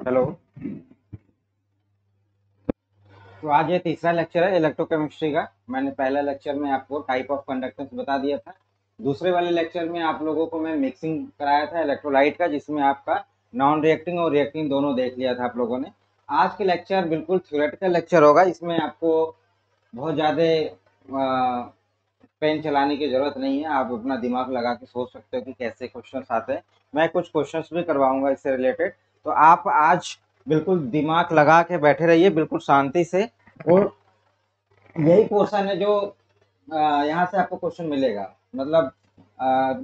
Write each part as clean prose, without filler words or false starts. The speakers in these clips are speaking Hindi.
हेलो। तो आज ये तीसरा लेक्चर है इलेक्ट्रोकेमिस्ट्री का। मैंने पहला लेक्चर में आपको टाइप ऑफ कंडक्टेंस बता दिया था। दूसरे वाले लेक्चर में आप लोगों को मैं मिक्सिंग कराया था इलेक्ट्रोलाइट का, जिसमें आपका नॉन रिएक्टिंग और रिएक्टिंग दोनों देख लिया था आप लोगों ने। आज के लेक्चर बिल्कुल थ्योरेटिकल लेक्चर होगा। इसमें आपको बहुत ज़्यादा पेन चलाने की जरूरत नहीं है। आप अपना दिमाग लगा के सोच सकते हो कि कैसे क्वेश्चंस आते हैं। मैं कुछ क्वेश्चंस भी करवाऊंगा इससे रिलेटेड। तो आप आज बिल्कुल दिमाग लगा के बैठे रहिए, बिल्कुल शांति से। और यही पोर्शन है जो यहाँ से आपको क्वेश्चन मिलेगा। मतलब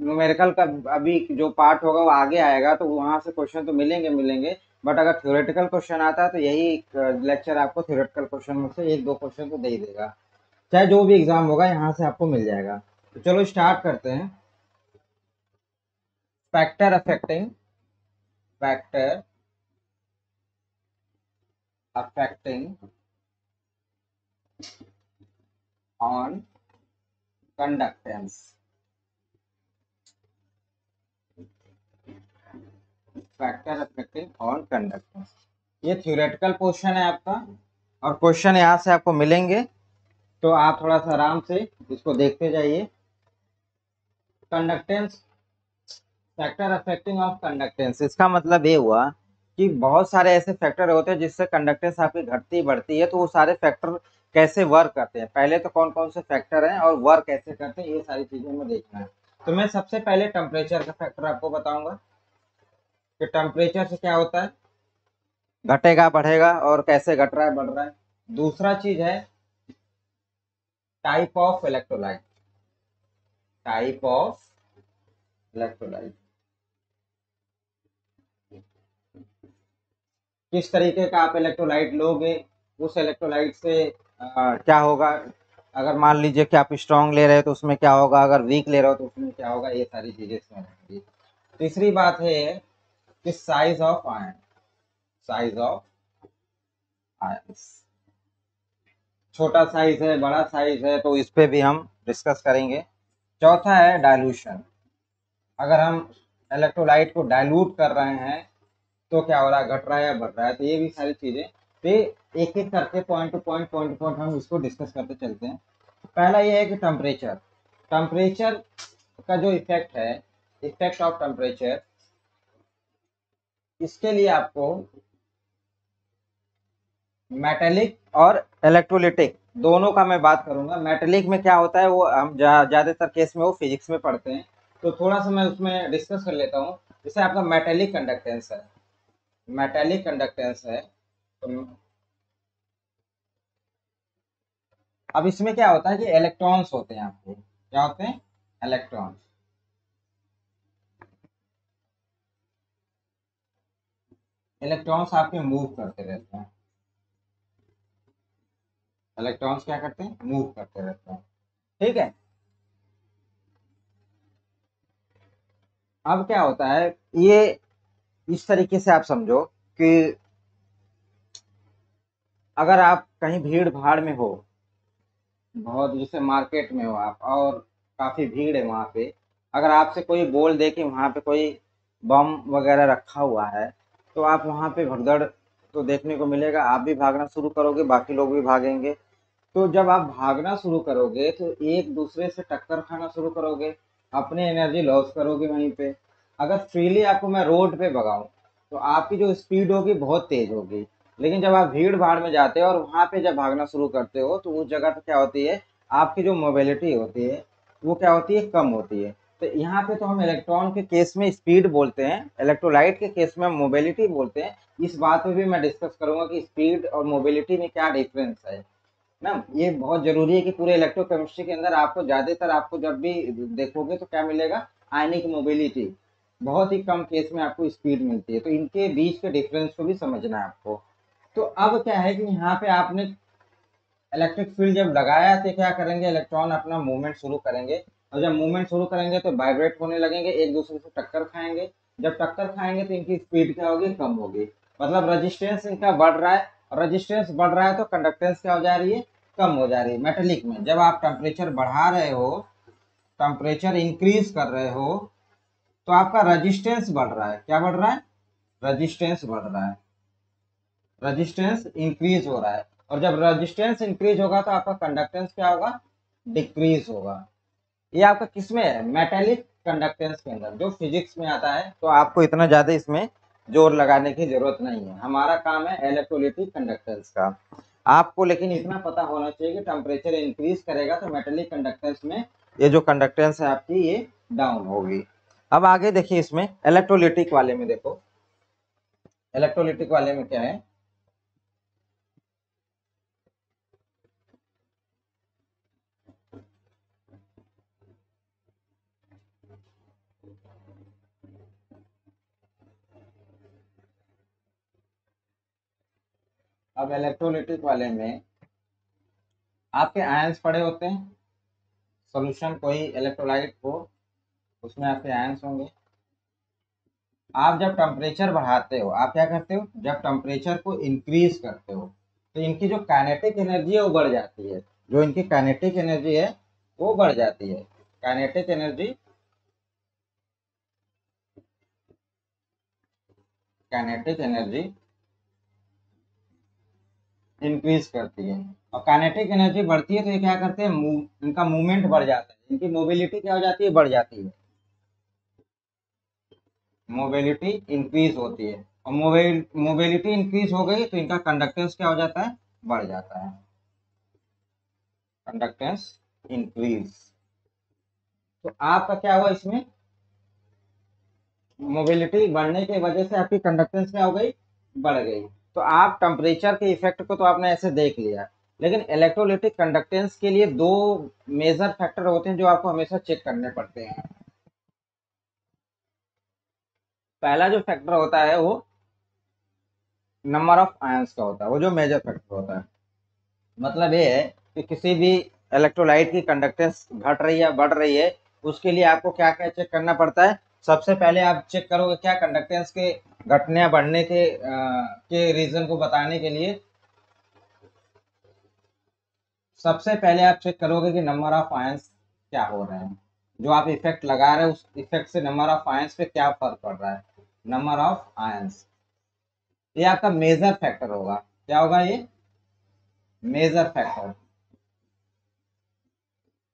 न्यूमेरिकल का अभी जो पार्ट होगा वो आगे आएगा, तो वहां से क्वेश्चन तो मिलेंगे मिलेंगे। बट अगर थ्योरेटिकल क्वेश्चन आता है तो यही लेक्चर आपको थ्योरेटिकल क्वेश्चन में से एक दो क्वेश्चन तो दे ही देगा। चाहे जो भी एग्जाम होगा यहाँ से आपको मिल जाएगा। तो चलो स्टार्ट करते हैं। Factor affecting on conductance. Factor affecting on conductance, ये थ्योरेटिकल क्वेश्चन है आपका। और क्वेश्चन यहाँ से आपको मिलेंगे, तो आप थोड़ा सा आराम से इसको देखते जाइए। Conductance, factor affecting of conductance, इसका मतलब ये हुआ कि बहुत सारे ऐसे फैक्टर होते हैं जिससे कंडक्टेंस आपकी घटती बढ़ती है। तो वो सारे फैक्टर कैसे वर्क करते हैं, पहले तो कौन कौन से फैक्टर हैं और वर्क कैसे करते हैं, ये सारी चीजें हमें देखना है। तो मैं सबसे पहले टेम्परेचर का फैक्टर आपको बताऊंगा कि टेम्परेचर से क्या होता है, घटेगा बढ़ेगा और कैसे घट रहा है बढ़ रहा है। दूसरा चीज है type of electrolyte. Type of electrolyte, किस तरीके का आप इलेक्ट्रोलाइट लोगे, उस इलेक्ट्रोलाइट से क्या होगा। अगर मान लीजिए कि आप स्ट्रॉन्ग ले रहे हो तो उसमें क्या होगा, अगर वीक ले रहे हो तो उसमें क्या होगा, ये सारी चीजें इसमें रहेंगी। तीसरी बात है कि size of ion. Size of ion, छोटा साइज है बड़ा साइज है, तो इस पे भी हम डिस्कस करेंगे। चौथा है डाइल्यूशन। अगर हम इलेक्ट्रोलाइट को डाइल्यूट कर रहे हैं तो क्या हो रहा है, घट रहा है या बढ़ रहा है। तो ये भी सारी चीजें, तो एक एक करके पॉइंट टू पॉइंट हम इसको डिस्कस करते चलते हैं। पहला ये है कि टेम्परेचर। टेम्परेचर का जो इफेक्ट है, इफेक्ट ऑफ टेम्परेचर, इसके लिए आपको मेटेलिक और इलेक्ट्रोलिटिक दोनों का मैं बात करूंगा। मेटेलिक में क्या होता है वो हम ज्यादातर केस में वो फिजिक्स में पढ़ते हैं, तो थोड़ा सा मैं उसमें डिस्कस कर लेता हूँ। जैसे आपका मेटेलिक कंडक्टेंस है, मेटेलिक कंडक्टेंस है। तो अब इसमें क्या होता है कि इलेक्ट्रॉन्स होते हैं, आपके क्या होते हैं, इलेक्ट्रॉन्स। इलेक्ट्रॉन्स आपके मूव करते रहते हैं। इलेक्ट्रॉन्स क्या करते हैं, मूव करते रहते हैं। ठीक है। अब क्या होता है, ये इस तरीके से आप समझो कि अगर आप कहीं भीड़ भाड़ में हो, बहुत जैसे मार्केट में हो आप और काफी भीड़ है वहां पे, अगर आपसे कोई बोल दे कि वहां पे कोई बम वगैरह रखा हुआ है, तो आप वहां पे भगदड़ तो देखने को मिलेगा। आप भी भागना शुरू करोगे, बाकी लोग भी भागेंगे। तो जब आप भागना शुरू करोगे तो एक दूसरे से टक्कर खाना शुरू करोगे, अपने एनर्जी लॉस करोगे वहीं पे। अगर फ्रीली आपको मैं रोड पे भगाऊं तो आपकी जो स्पीड होगी बहुत तेज होगी। लेकिन जब आप भीड़ भाड़ में जाते हो और वहां पे जब भागना शुरू करते हो तो उस जगह पे क्या होती है, आपकी जो मोबिलिटी होती है वो क्या होती है, कम होती है। तो यहाँ पे तो हम इलेक्ट्रॉन के केस में स्पीड बोलते हैं, इलेक्ट्रोलाइट के केस में हम मोबिलिटी बोलते हैं। इस बात पे भी मैं डिस्कस करूंगा कि स्पीड और मोबिलिटी में क्या डिफरेंस है ना। ये बहुत जरूरी है कि पूरे इलेक्ट्रोकेमिस्ट्री के अंदर आपको ज्यादातर, आपको जब भी देखोगे तो क्या मिलेगा, आयनिक मोबिलिटी। बहुत ही कम केस में आपको स्पीड मिलती है। तो इनके बीच के डिफरेंस को भी समझना है आपको। तो अब क्या है कि यहाँ पे आपने इलेक्ट्रिक फील्ड जब लगाया तो क्या करेंगे, इलेक्ट्रॉन अपना मूवमेंट शुरू करेंगे। और जब मूवमेंट शुरू करेंगे तो वाइब्रेट होने लगेंगे, एक दूसरे से टक्कर खाएंगे। जब टक्कर खाएंगे तो इनकी स्पीड क्या होगी, कम होगी। मतलब रजिस्टेंस इनका बढ़ रहा है, और रजिस्टेंस बढ़ रहा है तो कंडक्टेंस क्या हो जा रही है, कम हो जा रही है। मेटेलिक में जब आप टेम्परेचर बढ़ा रहे हो, टेम्परेचर इंक्रीज कर रहे हो, तो आपका रजिस्टेंस बढ़ रहा है। क्या बढ़ रहा है, रजिस्टेंस बढ़ रहा है। रेजिस्टेंस इंक्रीज हो रहा है, और जब रेजिस्टेंस इंक्रीज होगा तो आपका कंडक्टेंस क्या होगा, डिक्रीज होगा। ये आपका किसमें है, मेटेलिक कंडक्टेंस के अंदर, जो फिजिक्स में आता है। तो आपको इतना ज्यादा इसमें जोर लगाने की जरूरत नहीं है, हमारा काम है इलेक्ट्रोलिटिक कंडक्टेंस का। आपको लेकिन इतना पता होना चाहिए कि टेम्परेचर इंक्रीज करेगा तो मेटेलिक कंडक्टेंस में ये जो कंडक्टेंस है आपकी ये डाउन होगी। अब आगे देखिए, इसमें इलेक्ट्रोलिटिक वाले में देखो, इलेक्ट्रोलिटिक वाले में क्या है, अब इलेक्ट्रोलिटिक वाले में आपके आयंस पड़े होते हैं, सॉल्यूशन कोई इलेक्ट्रोलाइट हो उसमें आपके आयंस होंगे। आप जब टेम्परेचर बढ़ाते हो, आप क्या करते हो, जब टेम्परेचर को इंक्रीज करते हो तो इनकी जो काइनेटिक एनर्जी है वो बढ़ जाती है, जो इनकी काइनेटिक एनर्जी है वो बढ़ जाती है। Kinetic energy, kinetic energy increase करती है, और काइनेटिक एनर्जी बढ़ती है तो ये क्या करते हैं, इनका मूवमेंट बढ़ जाता है, इनकी मोबिलिटी क्या हो जाती है, बढ़ जाती है, मोबिलिटी इंक्रीज होती है। और मोबिलिटी इंक्रीज हो गई तो इनका कंडक्टेंस क्या हो जाता है, बढ़ जाता है, कंडक्टेंस इंक्रीज। तो आपका क्या हुआ इसमें, मोबिलिटी बढ़ने की वजह से आपकी कंडक्टेंस क्या हो गई, बढ़ गई। तो आप टेम्परेचर के इफेक्ट को तो आपने ऐसे देख लिया, लेकिन इलेक्ट्रोलिटिक कंडक्टेंस के लिए दो मेजर फैक्टर होते हैं जो आपको हमेशा चेक करने पड़ते हैं। पहला जो फैक्टर होता है वो नंबर ऑफ आयंस का होता है, वो जो मेजर फैक्टर होता है। मतलब ये है कि किसी भी इलेक्ट्रोलाइट की कंडक्टेंस घट रही है बढ़ रही है, उसके लिए आपको क्या क्या चेक करना पड़ता है। सबसे पहले आप चेक करोगे क्या, कंडक्टेंस के घटने या बढ़ने के रीजन को बताने के लिए सबसे पहले आप चेक करोगे कि नंबर ऑफ आयंस क्या हो रहे हैं, जो आप इफेक्ट लगा रहे हैं उस इफेक्ट से नंबर ऑफ आयंस पे क्या फर्क पड़ रहा है, नंबर ऑफ आयंस। ये आपका मेजर फैक्टर होगा, क्या होगा ये, मेजर फैक्टर।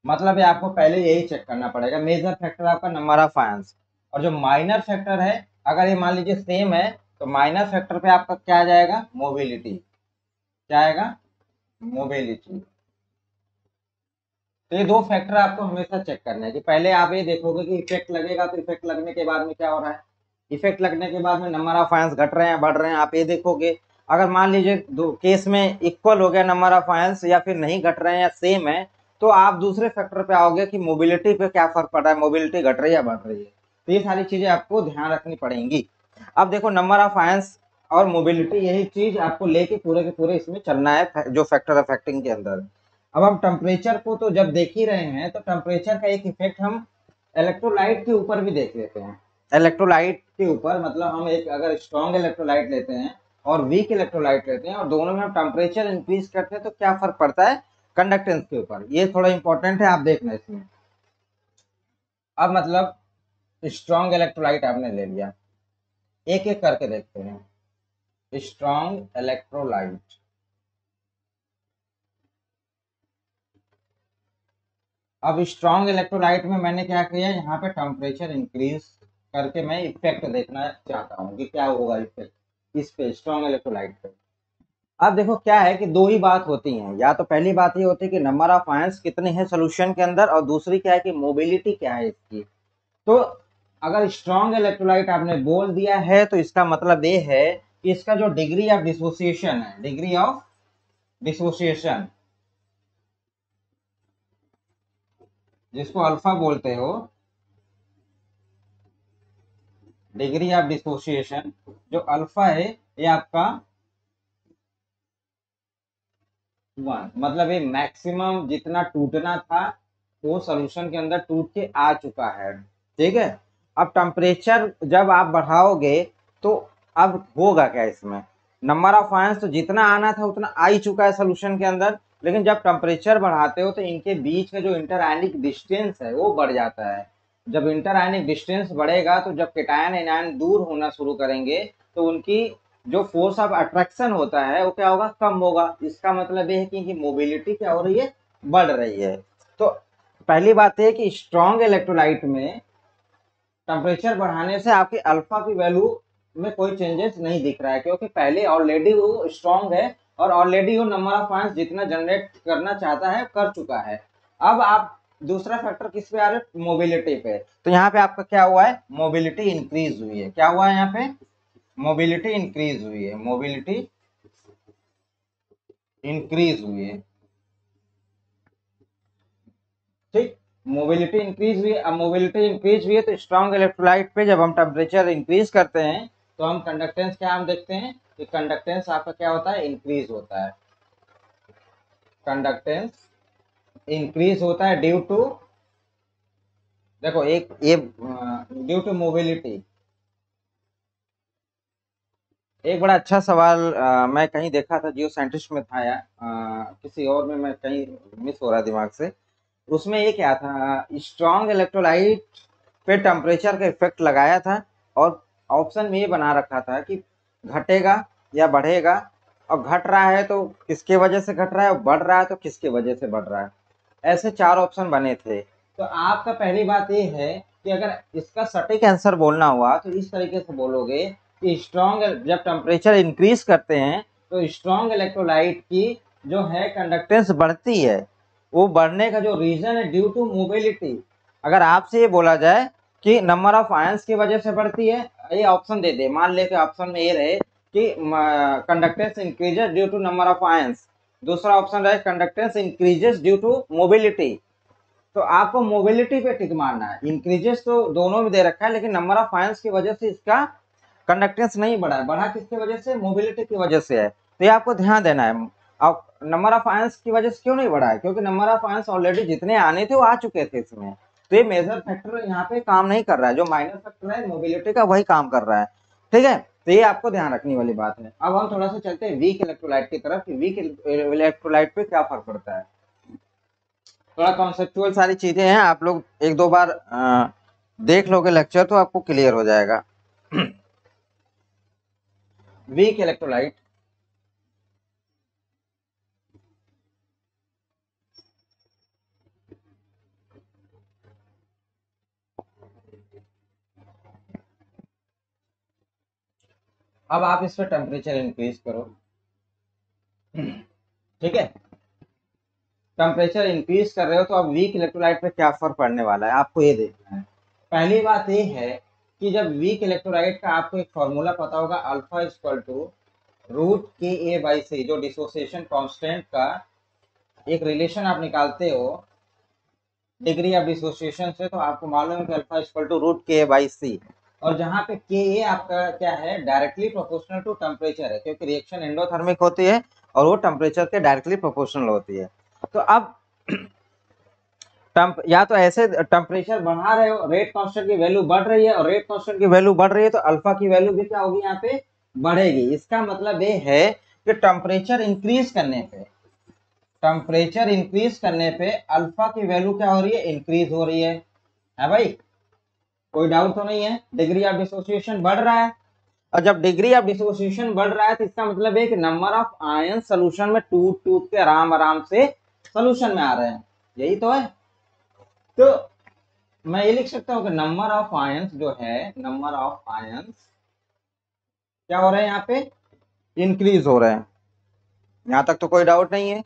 मतलब ये आपको पहले यही चेक करना पड़ेगा, मेजर फैक्टर आपका नंबर ऑफ आयंस। और जो माइनर फैक्टर है, अगर ये मान लीजिए सेम है तो माइनर फैक्टर पे आपका क्या आ जाएगा, मोबिलिटी, क्या आएगा, मोबिलिटी। तो ये दो फैक्टर आपको हमेशा चेक करना है कि पहले आप ये देखोगे कि इफेक्ट लगेगा तो इफेक्ट लगने के बाद में क्या हो रहा है, इफेक्ट लगने के बाद में नंबर ऑफ आयंस घट रहे हैं बढ़ रहे हैं, आप ये देखोगे। अगर मान लीजिए दो केस में इक्वल हो गया नंबर ऑफ आयंस, या फिर नहीं घट रहे हैं या सेम है, तो आप दूसरे फैक्टर पे आओगे कि मोबिलिटी पे क्या फर्क पड़ रहा है, मोबिलिटी घट रही है या बढ़ रही है। तो ये सारी चीजें आपको ध्यान रखनी पड़ेंगी। अब देखो, नंबर ऑफ आयंस और मोबिलिटी, यही चीज आपको लेके पूरे के पूरे इसमें चलना है जो फैक्टर अफेक्टिंग के अंदर। अब हम टेम्परेचर को तो जब देख ही रहे हैं तो टेम्परेचर का एक इफेक्ट हम इलेक्ट्रोलाइट के ऊपर भी देख लेते हैं। इलेक्ट्रोलाइट के ऊपर मतलब हम एक अगर स्ट्रॉन्ग इलेक्ट्रोलाइट लेते हैं और वीक इलेक्ट्रोलाइट लेते हैं और दोनों में हम टेम्परेचर इंक्रीज करते हैं तो क्या फर्क पड़ता है कंडक्टेंस के ऊपर, ये थोड़ा इंपॉर्टेंट है, आप देखना इसमें। अब मतलब स्ट्रॉन्ग इलेक्ट्रोलाइट आपने ले लिया, एक एक करके देखते हैं। स्ट्रॉन्ग इलेक्ट्रोलाइट, अब स्ट्रॉन्ग इलेक्ट्रोलाइट में मैंने क्या किया, यहाँ पे टेम्परेचर इंक्रीज करके मैं इफेक्ट देखना चाहता हूँ कि क्या होगा इफेक्ट इस पे, स्ट्रॉन्ग इलेक्ट्रोलाइट पे। अब देखो क्या है कि दो ही बात होती हैं, या तो पहली बात ये होती है कि नंबर ऑफ आयंस कितने हैं सोल्यूशन के अंदर, और दूसरी क्या है कि मोबिलिटी क्या है इसकी। तो अगर स्ट्रॉन्ग इलेक्ट्रोलाइट आपने बोल दिया है तो इसका मतलब ये है कि इसका जो डिग्री ऑफ डिसोसिएशन है, डिग्री ऑफ डिसोसिएशन जिसको अल्फा बोलते हो, डिग्री ऑफ डिसोसिएशन जो अल्फा है ये आपका 1, मतलब ये मैक्सिमम जितना टूटना था वो सॉल्यूशन के अंदर टूट के आ चुका है। ठीक है, अब टेम्परेचर जब आप बढ़ाओगे तो अब होगा क्या इसमें, नंबर ऑफ आयंस तो जितना आना था उतना आ ही चुका है सॉल्यूशन के अंदर, लेकिन जब टेम्परेचर बढ़ाते हो तो इनके बीच का जो इंटर आयनिक डिस्टेंस है वो बढ़ जाता है। जब इंटर आयनिक डिस्टेंस बढ़ेगा तो जब केटायन एनायन दूर होना शुरू करेंगे तो उनकी जो फोर्स ऑफ अट्रैक्शन होता है वो क्या होगा, कम होगा। इसका मतलब ये है कि मोबिलिटी क्या हो रही है, बढ़ रही है। तो पहली बात है कि स्ट्रॉन्ग इलेक्ट्रोलाइट में टेम्परेचर बढ़ाने से आपकी अल्फा की वैल्यू में कोई चेंजेस नहीं दिख रहा है, क्योंकि पहले ऑलरेडी वो स्ट्रॉन्ग है और ऑलरेडी वो नंबर ऑफ आयंस जितना जनरेट करना चाहता है कर चुका है। अब आप दूसरा फैक्टर किस पे आ रहे हैं, मोबिलिटी पे। तो यहाँ पे आपका क्या हुआ है, मोबिलिटी इंक्रीज हुई है। क्या हुआ है यहाँ पे, मोबिलिटी इंक्रीज हुई है, मोबिलिटी इंक्रीज हुई है। ठीक, मोबिलिटी इंक्रीज हुई। अब मोबिलिटी इंक्रीज हुई है तो स्ट्रॉन्ग इलेक्ट्रोलाइट पे जब हम टेम्परेचर इंक्रीज करते हैं तो हम कंडक्टेंस क्या हम देखते हैं कि कंडक्टेंस आपका क्या होता है, इंक्रीज होता है। कंडक्टेंस इंक्रीज होता है ड्यू टू, देखो एक ये ड्यू टू मोबिलिटी। एक बड़ा अच्छा सवाल मैं कहीं देखा था, जियो साइंटिस्ट में था या किसी और में, मैं कहीं मिस हो रहा दिमाग से। उसमें ये क्या था, स्ट्रॉन्ग इलेक्ट्रोलाइट पे टेम्परेचर का इफेक्ट लगाया था और ऑप्शन में ये बना रखा था कि घटेगा या बढ़ेगा। और घट रहा है तो किसके वजह से घट रहा है, और बढ़ रहा है तो किसके वजह से बढ़ रहा है। ऐसे चार ऑप्शन बने थे। तो आपका पहली बात ये है कि अगर इसका सटीक आंसर बोलना हुआ तो इस तरीके से बोलोगे कि स्ट्रॉन्ग, जब टेम्परेचर इंक्रीज करते हैं तो स्ट्रॉन्ग इलेक्ट्रोलाइट की जो है कंडक्टेंस बढ़ती है। वो बढ़ने का जो रीजन है ड्यू टू मोबिलिटी। अगर आपसे ये बोला जाए कि नंबर ऑफ आयंस की वजह से बढ़ती है, ये ऑप्शन दे दे, मान ले कि ऑप्शन में ये रहे कि conductance increases due to number of ions, दूसरा ऑप्शन रहे conductance increases due to mobility, तो आपको मोबिलिटी पे टिक मारना है। इंक्रीजेस तो दोनों में दे रखा है, लेकिन नंबर ऑफ आयंस की वजह से इसका कंडक्टेंस नहीं बढ़ा है। बढ़ा किसकी वजह से, मोबिलिटी की वजह से है। तो ये आपको ध्यान देना है। अब नंबर ऑफ आयंस की वजह से क्यों नहीं बढ़ा है, क्योंकि नंबर ऑफ आयंस ऑलरेडी जितने आने थे वो आ चुके थे इसमें। तो ये मेजर फैक्टर यहाँ पे काम नहीं कर रहा है, जो माइनर फैक्टर है मोबिलिटी का वही काम कर रहा है। ठीक है, तो ये आपको ध्यान रखने वाली बात है। अब हम थोड़ा सा चलते हैं वीक इलेक्ट्रोलाइट की तरफ कि वीक इलेक्ट्रोलाइट पे क्या फर्क पड़ता है। थोड़ा कॉन्सेप्चुअल सारी चीजें हैं, आप लोग एक दो बार देख लोगे लेक्चर तो आपको क्लियर हो जाएगा। वीक इलेक्ट्रोलाइट, अब आप इस पर टेम्परेचर इंक्रीज करो। ठीक है, टेम्परेचर इंक्रीज कर रहे हो तो अब वीक इलेक्ट्रोलाइट पे क्या फर्क पड़ने वाला है आपको ये देखना है। पहली बात ये है कि जब वीक इलेक्ट्रोलाइट का आपको एक फॉर्मूला पता होगा, अल्फा इक्वल टू रूट के ए बाई सी, जो डिसोसिएशन कांस्टेंट का एक रिलेशन आप निकालते हो डिग्री ऑफ डिसोसिएशन से, तो आपको मालूम है कि अल्फा इक्वल टू रूट के ए बाई सी। और जहाँ पे के ए आपका क्या है, डायरेक्टली प्रोपोर्शनल टू टेम्परेचर है, क्योंकि रिएक्शन एंडोथर्मिक होती है और वो टेम्परेचर के डायरेक्टली प्रोपोर्शनल होती है। तो अब या तो ऐसे टेम्परेचर बढ़ा रहे हो, रेट कांस्टेंट की वैल्यू बढ़ रही है, और रेट कांस्टेंट की वैल्यू बढ़ रही है तो अल्फा की वैल्यू भी क्या होगी, यहाँ पे बढ़ेगी। इसका मतलब ये है कि टेम्परेचर इंक्रीज करने पे, टेम्परेचर इंक्रीज करने पे अल्फा की वैल्यू क्या हो रही है, इंक्रीज हो रही है भाई, कोई डाउट तो नहीं है। डिग्री ऑफ डिसोसिएशन बढ़ रहा है, और जब डिग्री ऑफ डिसोसिएशन बढ़ रहा है तो इसका मतलब है कि नंबर ऑफ आयन सोल्यूशन में टूट टूट के आराम आराम से सोल्यूशन में आ रहे हैं, यही तो है। तो मैं ये लिख सकता हूँ कि नंबर ऑफ आयंस जो है, नंबर ऑफ आयंस क्या हो रहे हैं यहाँ पे, इंक्रीज हो रहे हैं। यहाँ तक तो कोई डाउट नहीं है,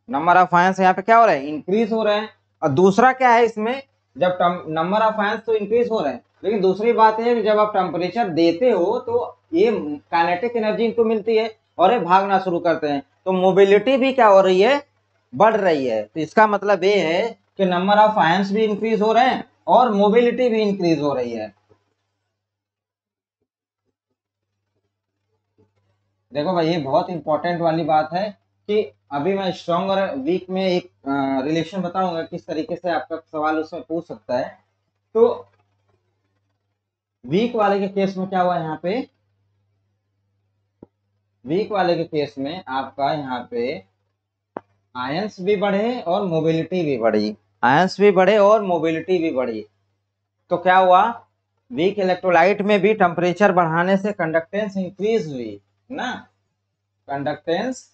नंबर ऑफ आयंस यहाँ पे क्या हो रहे हैं, इंक्रीज हो रहे हैं। और दूसरा क्या है इसमें, जब नंबर ऑफ आयंस तो इंक्रीज हो रहे हैं, लेकिन दूसरी बात है कि जब आप टेम्परेचर देते हो तो ये काइनेटिक एनर्जी इनको मिलती है और ये भागना शुरू करते हैं, तो मोबिलिटी भी क्या हो रही है, बढ़ रही है। तो इसका मतलब ये है कि नंबर ऑफ आयंस भी इंक्रीज हो रहे हैं और मोबिलिटी भी इंक्रीज हो रही है। देखो भाई, ये बहुत इंपॉर्टेंट वाली बात है कि अभी मैं स्ट्रॉन्ग और वीक में एक रिलेशन बताऊंगा, किस तरीके से आपका सवाल उसमें पूछ सकता है। तो वीक वाले के केस में क्या हुआ यहाँ पे, वीक वाले के केस में आपका यहाँ पे आयंस भी बढ़े और मोबिलिटी भी बढ़ी, आयंस भी बढ़े और मोबिलिटी भी बढ़ी। तो क्या हुआ, वीक इलेक्ट्रोलाइट में भी टेम्परेचर बढ़ाने से कंडक्टेंस इंक्रीज हुई, ना, कंडक्टेंस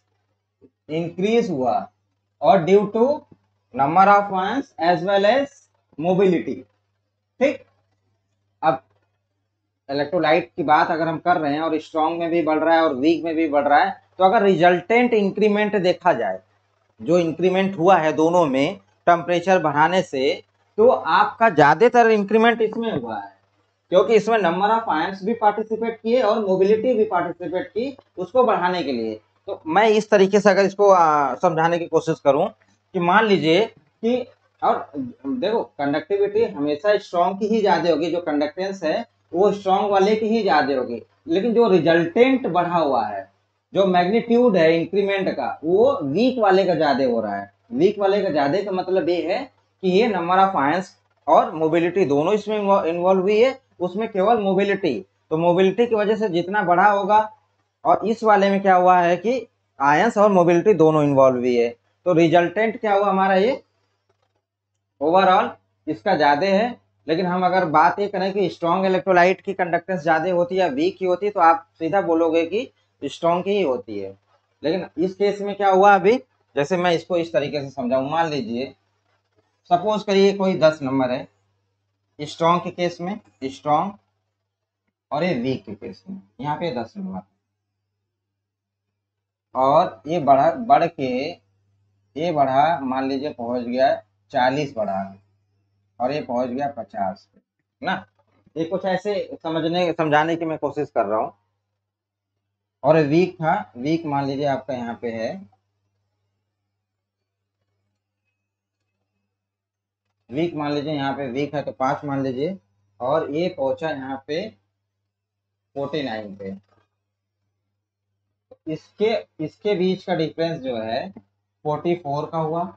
इंक्रीज हुआ और due to number of ions as well as mobility. ठीक, अब इलेक्ट्रोलाइट की बात अगर हम कर रहे हैं और स्ट्रॉन्ग में भी बढ़ रहा है और वीक में भी बढ़ रहा है, तो अगर रिजल्टेंट इंक्रीमेंट देखा जाए, जो इंक्रीमेंट हुआ है दोनों में टेम्परेचर बढ़ाने से, तो आपका ज्यादातर इंक्रीमेंट इसमें हुआ है, क्योंकि इसमें नंबर ऑफ आयंस भी पार्टिसिपेट किए और मोबिलिटी भी पार्टिसिपेट की उसको बढ़ाने के लिए। तो मैं इस तरीके से अगर इसको समझाने की कोशिश करूं कि मान लीजिए कि, और देखो कंडक्टिविटी हमेशा स्ट्रॉन्ग की ही ज्यादा होगी, जो कंडक्टेंस है वो स्ट्रॉन्ग वाले की ही ज्यादा होगी, लेकिन जो रिजल्टेंट बढ़ा हुआ है, जो मैग्नीट्यूड है इंक्रीमेंट का, वो वीक वाले का ज्यादा हो रहा है। वीक वाले का ज्यादा का मतलब ये है कि ये नंबर ऑफ आयंस और मोबिलिटी दोनों इसमें इन्वॉल्व हुई है, उसमें केवल मोबिलिटी, तो मोबिलिटी की वजह से जितना बढ़ा होगा, और इस वाले में क्या हुआ है कि आयंस और मोबिलिटी दोनों इन्वॉल्व हुई है, तो रिजल्टेंट क्या हुआ हमारा, ये ओवरऑल इसका ज्यादा है। लेकिन हम अगर बात ये करें कि स्ट्रॉन्ग इलेक्ट्रोलाइट की कंडक्टेंस ज्यादा होती है या वीक की होती है, तो आप सीधा बोलोगे कि स्ट्रॉन्ग की ही होती है। लेकिन इस केस में क्या हुआ अभी, जैसे मैं इसको इस तरीके से समझाऊं, मान लीजिए सपोज करिए कोई 10 नंबर है स्ट्रॉन्ग के केस में, स्ट्रॉन्ग, और ये वीक के केस में यहाँ पे 10 नंबर, और ये बढ़ के ये बढ़ा, मान लीजिए पहुंच गया 40 बढ़ा, और ये पहुंच गया 50 पे ना। ये कुछ ऐसे समझाने की मैं कोशिश कर रहा हूँ। और वीक था, वीक मान लीजिए आपका यहाँ पे है, वीक मान लीजिए यहाँ पे वीक है तो 5 मान लीजिए, और ये पहुंचा यहाँ पे 49 पे। इसके इसके बीच का डिफरेंस जो है 44 का हुआ,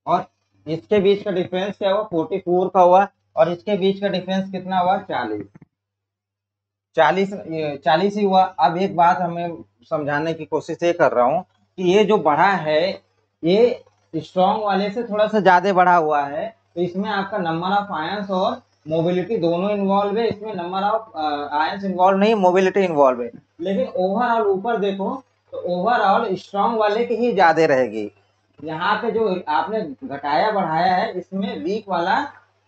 और इसके बीच का डिफरेंस क्या हुआ, 44 का हुआ, और इसके बीच का डिफरेंस कितना हुआ, 40। 40 ही हुआ। अब एक बात हमें समझाने की कोशिश ये कर रहा हूँ कि ये जो बढ़ा है, ये स्ट्रॉन्ग वाले से थोड़ा सा ज्यादा बढ़ा हुआ है, तो इसमें आपका नंबर ऑफ आयंस और मोबिलिटी दोनों इन्वॉल्व है, इसमें नंबर ऑफ आयंस इन्वॉल्व नहीं, मोबिलिटी इन्वॉल्व है। लेकिन ओवरऑल ऊपर देखो तो ओवरऑल स्ट्रॉन्ग वाले की ही ज्यादा रहेगी। यहाँ पे जो आपने घटाया बढ़ाया है, इसमें वीक वाला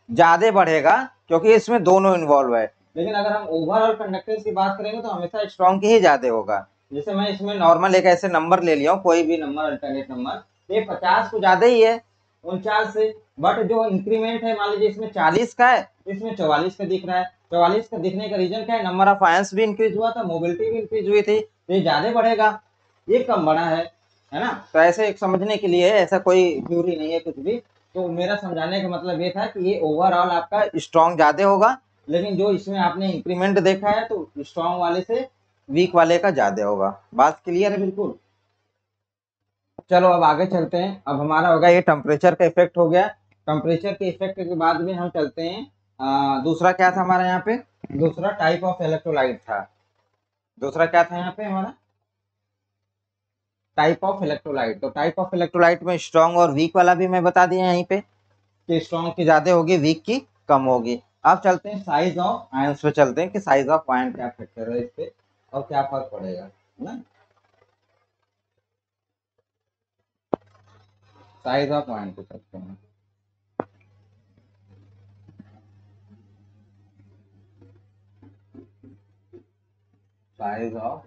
ज्यादा बढ़ेगा, क्योंकि इसमें दोनों इन्वॉल्व है। लेकिन अगर हम ओवरऑल कंडक्टेंस की बात करेंगे तो हमेशा स्ट्रॉन्ग की ही ज्यादा होगा। जैसे मैं इसमें नॉर्मल एक ऐसे नंबर ले लिया हूँ, कोई भी नंबर, अल्टरनेट नंबर, ये 50 को ज्यादा ही है 49 से, बट जो इंक्रीमेंट है मान लीजिए इसमें 40 का है, इसमें 44 का दिख रहा है। 44 का दिखने का रीजन क्या है, नंबर ऑफ आयंस भी इंक्रीज हुआ था, मोबिलिटी भी इंक्रीज हुई थी, तो ये ज्यादा बढ़ेगा, ये कम बढ़ा है ना। तो ऐसे एक समझने के लिए, ऐसा कोई थ्योरी नहीं है कुछ भी। तो मेरा समझाने का मतलब ये था कि ये ओवरऑल आपका स्ट्रॉन्ग ज्यादा होगा, लेकिन जो इसमें आपने इंक्रीमेंट देखा है तो स्ट्रॉन्ग वाले से वीक वाले का ज्यादा होगा। बात क्लियर है बिल्कुल। चलो अब आगे चलते हैं। अब हमारा होगा ये टेम्परेचर का इफेक्ट हो गया। टेम्परेचर के इफेक्ट के बाद में हम चलते हैं, दूसरा क्या था हमारा यहाँ पे, दूसरा टाइप ऑफ इलेक्ट्रोलाइट था। दूसरा क्या था यहाँ पे हमारा, टाइप ऑफ इलेक्ट्रोलाइट। तो टाइप ऑफ इलेक्ट्रोलाइट में स्ट्रॉन्ग और वीक वाला भी मैं बता दिया यहीं पे, कि स्ट्रॉन्ग की ज्यादा होगी, वीक की कम होगी। अब चलते हैं साइज ऑफ आयंस पे, चलते हैं कि साइज ऑफ आयन क्या फैक्टर है इस पे और क्या फर्क पड़ेगा, है ना। साइज ऑफ आयन पे चलते हैं। साइज ऑफ,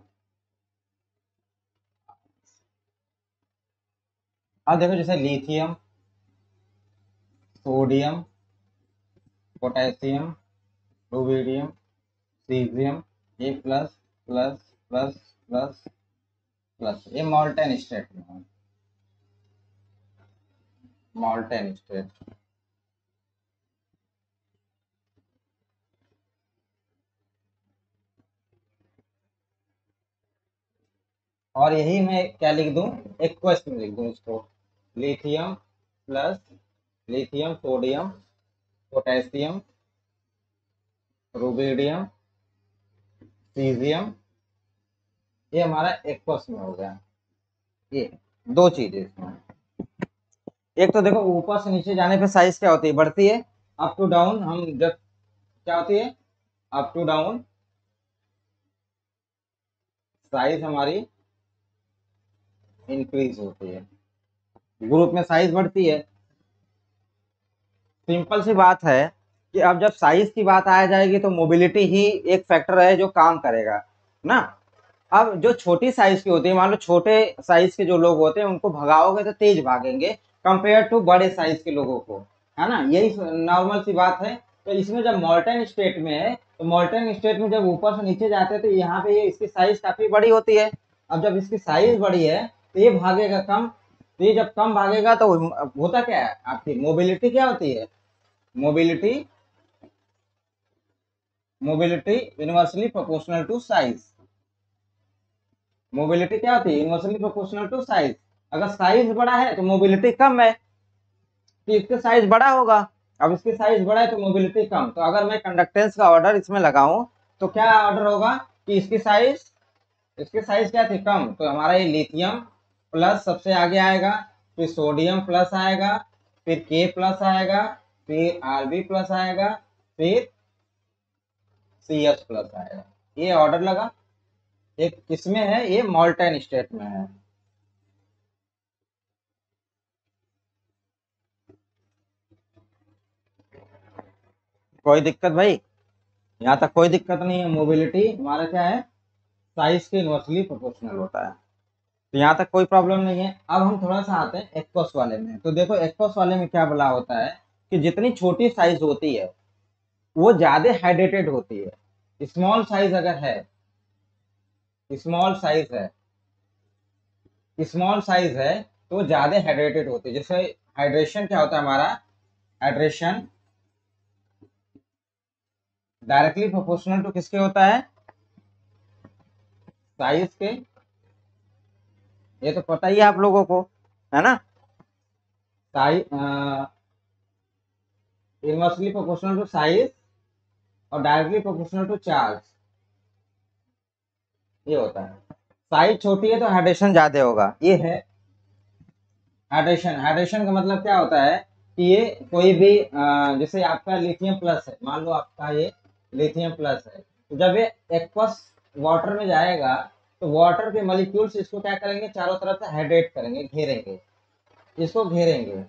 अब देखो जैसे lithium, sodium, potassium, rubidium, caesium, ये plus plus plus plus plus, ये मॉल्टेन स्टेट में है, मॉल्टेन स्टेट। और यही मैं क्या लिख दूं, एक क्वेश्चन लिख दूं इसको, lithium plus, lithium, sodium, potassium, rubidium, caesium, ये हमारा एक्वस में हो गया। ये दो चीजें इसमें, एक तो देखो ऊपर से नीचे जाने पे साइज क्या होती है, बढ़ती है, अप टू डाउन, हम जब क्या होती है, अप टू डाउन साइज हमारी इंक्रीज होती है, ग्रुप में साइज बढ़ती है। सिंपल सी बात है कि अब जब साइज की बात आ जाएगी तो मोबिलिटी ही एक फैक्टर है जो काम करेगा ना। अब जो छोटी साइज की होती है, मान लो छोटे साइज के जो लोग होते हैं उनको भगाओगे तो तेज भागेंगे कंपेयर टू बड़े साइज के लोगों को, है ना, यही नॉर्मल सी बात है। तो इसमें जब मॉल्टन स्टेट में है, तो मॉल्टन स्टेट में जब ऊपर से नीचे जाते हैं तो यहाँ पे ये इसकी साइज काफी बड़ी होती है। अब जब इसकी साइज बड़ी है तो ये भागेगा कम, तो ये जब कम भागेगा तो होता क्या है, आपकी मोबिलिटी क्या होती है, mobility mobility inversely proportional to size. Mobility क्या होती है, इनवर्सली प्रोपोर्शनल टू साइज। अगर साइज बड़ा है तो मोबिलिटी कम है, तो इसका साइज बड़ा होगा। अब इसकी साइज बड़ा है तो मोबिलिटी कम, तो अगर मैं कंडक्टेंस का ऑर्डर इसमें लगाऊं तो क्या ऑर्डर होगा कि इसकी साइज क्या थी, कम, तो हमारा ये लिथियम प्लस सबसे आगे आएगा, फिर सोडियम प्लस आएगा, फिर के प्लस आएगा, फिर आरबी प्लस आएगा, फिर सी एस प्लस आएगा। ये ऑर्डर लगा, एक किसमें है, ये मॉल्टन स्टेट में है। कोई दिक्कत भाई, यहाँ तक कोई दिक्कत नहीं है। मोबिलिटी हमारा क्या है, साइज के इनवर्सली प्रोपोर्शनल होता है, तो यहाँ तक कोई प्रॉब्लम नहीं है। अब हम थोड़ा सा आते हैं एक्वस वाले में। तो देखो एक्वस वाले में क्या बोला होता है कि जितनी छोटी साइज होती है वो ज्यादा हाइड्रेटेड होती है। स्मॉल साइज अगर है, स्मॉल साइज है, स्मॉल साइज है तो ज्यादा हाइड्रेटेड होती है। जैसे हाइड्रेशन क्या होता है हमारा, हाइड्रेशन डायरेक्टली प्रोपोर्शनल टू किसके होता है, साइज के। ये तो पता ही है आप लोगों को, है ना, size inversely proportional to size और डायरेक्टली प्रोपोर्शनल टू चार्ज, ये होता है। साइज छोटी है तो हाइड्रेशन ज्यादा होगा, ये है हाइड्रेशन। हाइड्रेशन का मतलब क्या होता है कि ये कोई भी जैसे आपका लिथियम प्लस है, मान लो आपका ये लिथियम प्लस है, तो जब ये एक्वस वाटर में जाएगा तो वाटर के मॉलिक्यूल्स इसको क्या करेंगे, चारों तरफ से हाइड्रेट करेंगे, घेरेंगे, इसको घेरेंगे।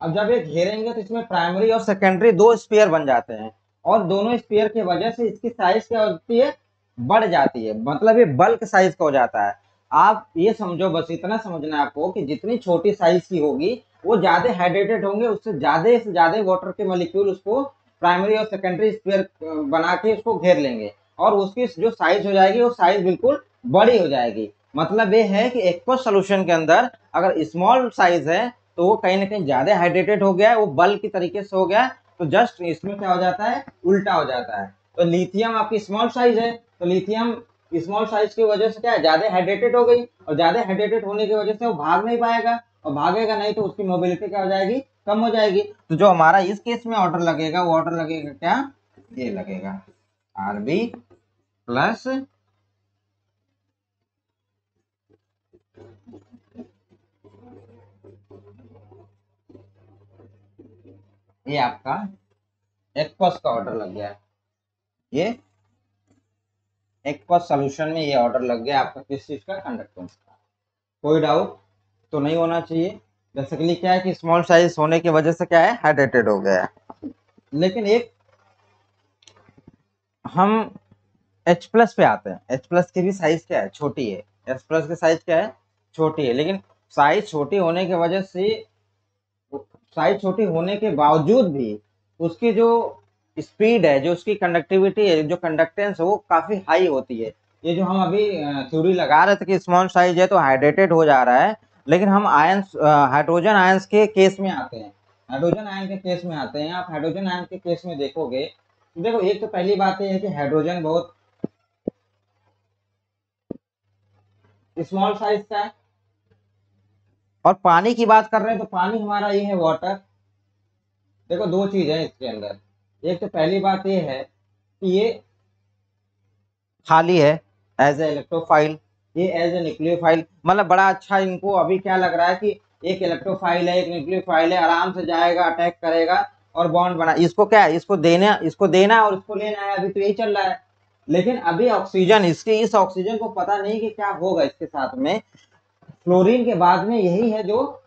अब जब ये घेरेंगे तो इसमें प्राइमरी और सेकेंडरी दो स्पीयर बन जाते हैं, और दोनों स्पीयर की वजह से इसकी साइज क्या होती है, बढ़ जाती है, मतलब ये बल्क साइज का हो जाता है। आप ये समझो, बस इतना समझना है आपको कि जितनी छोटी साइज की होगी वो ज्यादा हाइड्रेटेड होंगे, उससे ज्यादा वाटर के मॉलिक्यूल उसको प्राइमरी और सेकेंडरी स्पीयर बना के उसको घेर लेंगे, और उसकी जो साइज हो जाएगी वो साइज बिल्कुल बड़ी हो जाएगी। मतलब ये है कि एक्वस सोल्यूशन के अंदर अगर स्मॉल साइज है तो वो कहीं ना कहीं ज्यादा हाइड्रेटेड हो गया है, वो बल्क की तरीके से हो गया है, तो जस्ट इसमें क्या हो जाता है, उल्टा हो जाता है। तो लिथियम आपकी स्मॉल साइज है, तो लिथियम स्मॉल साइज की वजह से क्या है, ज्यादा हाइड्रेटेड हो गई, और ज्यादा हाइड्रेटेड होने की वजह से वो भाग नहीं पाएगा, और भागेगा नहीं तो उसकी मोबिलिटी क्या हो जाएगी, कम हो जाएगी। तो जो हमारा इस केस में ऑर्डर लगेगा वो ऑर्डर लगेगा क्या, ये लगेगा आरबी प्लस ये आपका एक्वस का ऑर्डर लग गया, ये एक्वस सॉल्यूशन में ये ऑर्डर लग गया आपका किस चीज का, कंडक्टेंस का। कोई डाउट तो नहीं होना चाहिए। बेसिकली क्या है कि स्मॉल साइज होने की वजह से क्या है, हाइड्रेटेड हो गया है। लेकिन एक हम H प्लस पे आते हैं। H प्लस की भी साइज क्या है, छोटी है। H प्लस की साइज क्या है, छोटी है, लेकिन साइज छोटी होने की वजह से, साइज छोटी होने के बावजूद भी उसकी जो स्पीड है, जो उसकी कंडक्टिविटी है, जो कंडक्टेंस है वो काफी हाई होती है। ये जो हम अभी थ्योरी लगा रहे थे कि स्मॉल साइज है तो हाइड्रेटेड हो जा रहा है, लेकिन हम आयंस हाइड्रोजन आयंस के केस में आते हैं। हाइड्रोजन आयन के केस में आते हैं, आप हाइड्रोजन आयन के केस में देखोगे तो देखो, एक तो पहली बात यह है कि हाइड्रोजन बहुत स्मॉल साइज का है, और पानी की बात कर रहे हैं तो पानी हमारा ये है वाटर। देखो दो चीज है इसके अंदर, एक तो पहली बात ये है कि ये खाली है एज ए इलेक्ट्रोफाइल, ये एज ए न्यूक्लियोफाइल, मतलब बड़ा अच्छा इनको अभी क्या लग रहा है कि एक इलेक्ट्रोफाइल है एक न्यूक्लियोफाइल है, आराम से जाएगा अटैक करेगा और बॉन्ड बना, इसको क्या है, इसको देना और इसको लेना है, अभी तो यही चल रहा है। लेकिन अभी ऑक्सीजन, इसके इस ऑक्सीजन को पता नहीं कि क्या होगा इसके साथ में। फ्लोरीन के बाद में यही है जो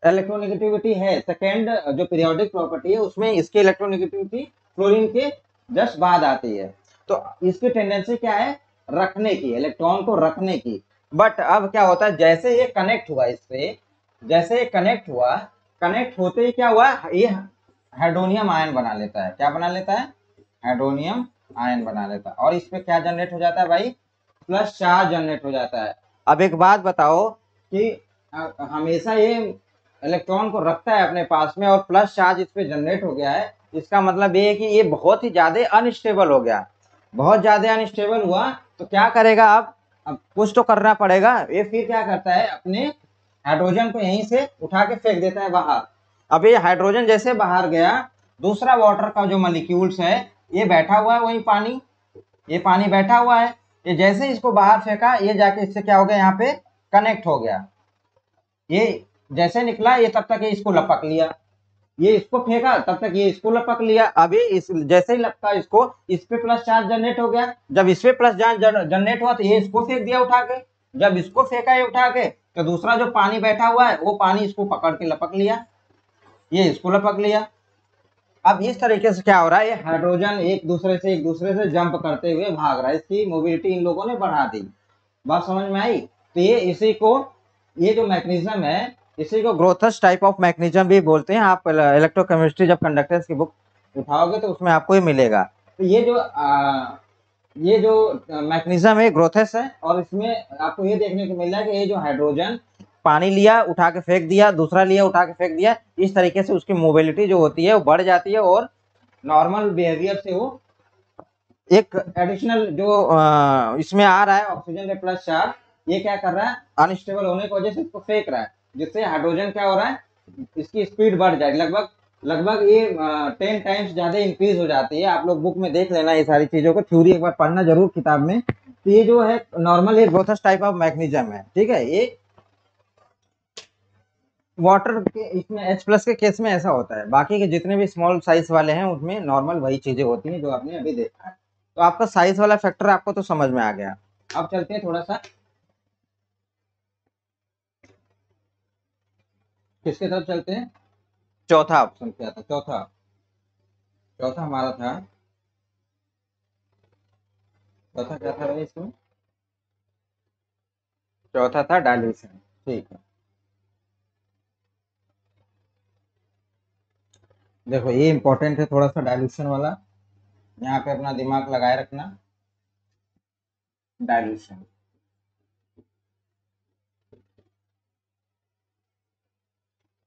इलेक्ट्रोनेगेटिविटी है, सेकेंड जो पीरियोडिक प्रॉपर्टी है उसमें इसकी इलेक्ट्रोनेगेटिविटी फ्लोरीन के जस्ट बाद आती है। तो इसकी टेंडेंसी क्या है, रखने की, इलेक्ट्रॉन को रखने की। बट अब क्या होता है, जैसे ये कनेक्ट हुआ इससे, जैसे ये कनेक्ट हुआ, कनेक्ट होते ही क्या हुआ, ये हाइड्रोनियम आयन बना लेता है। क्या बना लेता है, हाइड्रोनियम आयन बना लेता है। और इस पे क्या जनरेट हो जाता है भाई, प्लस चार्ज जनरेट हो जाता है। अब एक बात बताओ कि हमेशा ये इलेक्ट्रॉन को रखता है अपने पास में और प्लस चार्ज इस पे जनरेट हो गया है, इसका मतलब ये है कि ये बहुत ही ज्यादा अनस्टेबल हो गया। बहुत ज्यादा अनस्टेबल हुआ तो क्या करेगा, अब कुछ तो करना पड़ेगा। ये फिर क्या करता है, अपने हाइड्रोजन को यहीं से उठा के फेंक देता है बाहर। अब ये हाइड्रोजन जैसे बाहर गया, दूसरा वाटर का जो मॉलिक्यूल्स है ये बैठा हुआ है वही पानी, ये पानी बैठा हुआ है, ये जैसे इसको बाहर फेंका, ये जाके इससे क्या हो गया, यहाँ पे कनेक्ट हो गया। ये जैसे निकला, ये तब तक ये इसको लपक लिया, ये इसको फेंका तब तक ये इसको लपक लिया। अभी इस जैसे ही लपका इसको, इस पे प्लस चार्ज जनरेट हो गया। जब इस पे प्लस चार्ज जनरेट हुआ तो ये इसको फेंक दिया उठा के। जब इसको फेंका ये उठा के, तो दूसरा जो पानी बैठा हुआ है वो पानी इसको पकड़ के लपक लिया, ये इसको लपक लिया। अब इस तरीके से क्या हो रहा है, ये हाइड्रोजन एक दूसरे से जंप करते हुए भाग रहा है। इसकी मोबिलिटी इन लोगों ने बढ़ा दी। बात समझ में आई। तो ये इसी को, ये जो मैकेनिज्म है, इसी को ग्रोथस टाइप ऑफ मैकेनिज्म भी बोलते हैं। आप इलेक्ट्रोकेमिस्ट्री जब कंडक्टर्स की बुक उठाओगे तो उसमें आपको ये मिलेगा। तो ये जो मैकेनिज्म है ग्रोथस है, और इसमें आपको ये देखने को मिल रहा है कि ये जो हाइड्रोजन पानी लिया उठा के फेंक दिया, दूसरा लिया उठा के फेंक दिया, इस तरीके से उसकी मोबिलिटी जो होती है वो बढ़ जाती है। और नॉर्मल बिहेवियर से वो एक एडिशनल जो इसमें आ रहा है ऑक्सीजन के प्लस चार्ज, ये क्या कर रहा है, अनस्टेबल होने की वजह से इसको फेंक रहा है, जिससे हाइड्रोजन क्या हो रहा है, इसकी स्पीड बढ़ जाएगी। लगभग लगभग ये 10 टाइम्स ज्यादा इंक्रीज हो जाती है। आप लोग बुक में देख लेना ये सारी चीजों को, थ्योरी एक बार पढ़ना जरूर किताब में। तो ये जो है नॉर्मल, ये ग्रोथस टाइप ऑफ मैकेनिज्म है, ठीक है। ये वाटर के इसमें H+ के केस में ऐसा होता है, बाकी के जितने भी स्मॉल साइज वाले हैं उसमें नॉर्मल वही चीजें होती हैं जो आपने अभी देखा है। तो आपका साइज वाला फैक्टर आपको तो समझ में आ गया। अब चलते हैं थोड़ा सा किसके तरफ चलते हैं, चौथा ऑप्शन क्या था, चौथा चौथा हमारा था, चौथा क्या था भाई इसमें, चौथा था डाइल्यूशन। ठीक है, देखो ये इंपॉर्टेंट है थोड़ा सा डाइल्यूशन वाला, यहाँ पे अपना दिमाग लगाए रखना। डाइल्यूशन,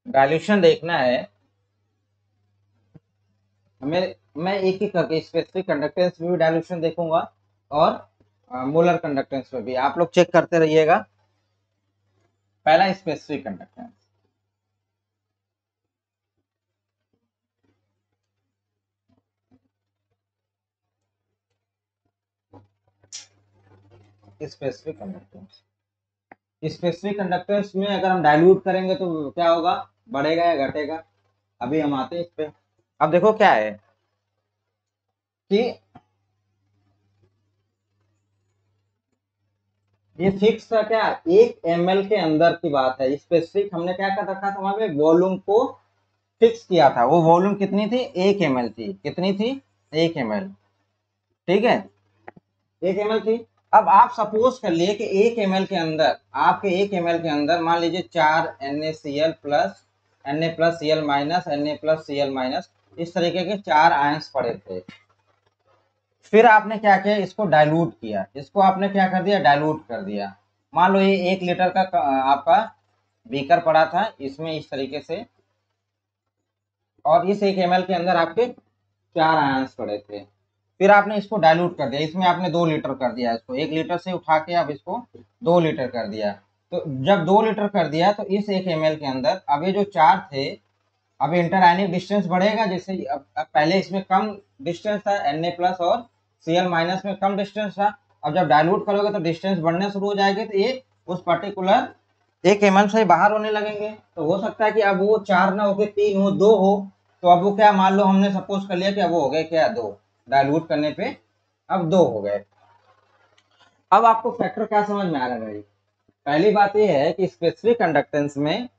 डाइल्यूशन देखना है हमें। मैं एक एक करके स्पेसिफिक कंडक्टेंस में भी डाइल्यूशन देखूंगा और मोलर कंडक्टेंस में भी, आप लोग चेक करते रहिएगा। पहला specific conductance, specific conductance, specific conductance में अगर हम डाइल्यूट करेंगे तो क्या होगा, बढ़ेगा या घटेगा। अभी हम आते हैं इस पे। अब देखो क्या है कि ये फिक्स था क्या, 1 ml के अंदर की बात है। स्पेसिफिक हमने क्या कर रखा था, वहां पे वॉल्यूम को फिक्स किया था। वो वॉल्यूम कितनी थी, 1 ml थी। कितनी थी, 1 ml, ठीक है, 1 ml थी। अब आप सपोज कर लिए कि 1 ml के अंदर, आपके 1 ml के अंदर मान लीजिए 4 NaCl plus, Na+Cl minus, Na+Cl minus, इस तरीके के 4 आयंस पड़े थे। फिर आपने क्या किया, इसको डाइल्यूट किया, इसको आपने क्या कर दिया, डाइल्यूट कर दिया। मान लो ये 1 लीटर का आपका बीकर पड़ा था, इसमें इस तरीके से, और इस 1 ml के अंदर आपके 4 आयंस पड़े थे। फिर आपने इसको डाइल्यूट कर दिया, इसमें आपने 2 लीटर कर दिया, इसको 1 लीटर से उठा के अब इसको 2 लीटर कर दिया। तो जब 2 लीटर कर दिया तो इस 1 ml के अंदर अब ये जो 4 थे, अब इंटर आयनिक डिस्टेंस बढ़ेगा। जैसे अब पहले इसमें कम डिस्टेंस था, Na+ और Cl- में कम डिस्टेंस था। अब जब डाइल्यूट करोगे तो डिस्टेंस बढ़ने शुरू हो जाएगी, तो ये उस पर्टिकुलर 1 ml से बाहर होने लगेंगे। तो हो सकता है कि अब वो 4 ना होके 3 हो, 2 हो। तो अब वो क्या, मान लो हमने सपोज कर लिया कि अब वो हो गए क्या, 2, डाइल्यूट करने पे अब 2 हो गए। अब आपको फैक्टर क्या समझ में आ रहा है भाई? पहली बात यह है कि स्पेसिफिक कंडक्टेंस में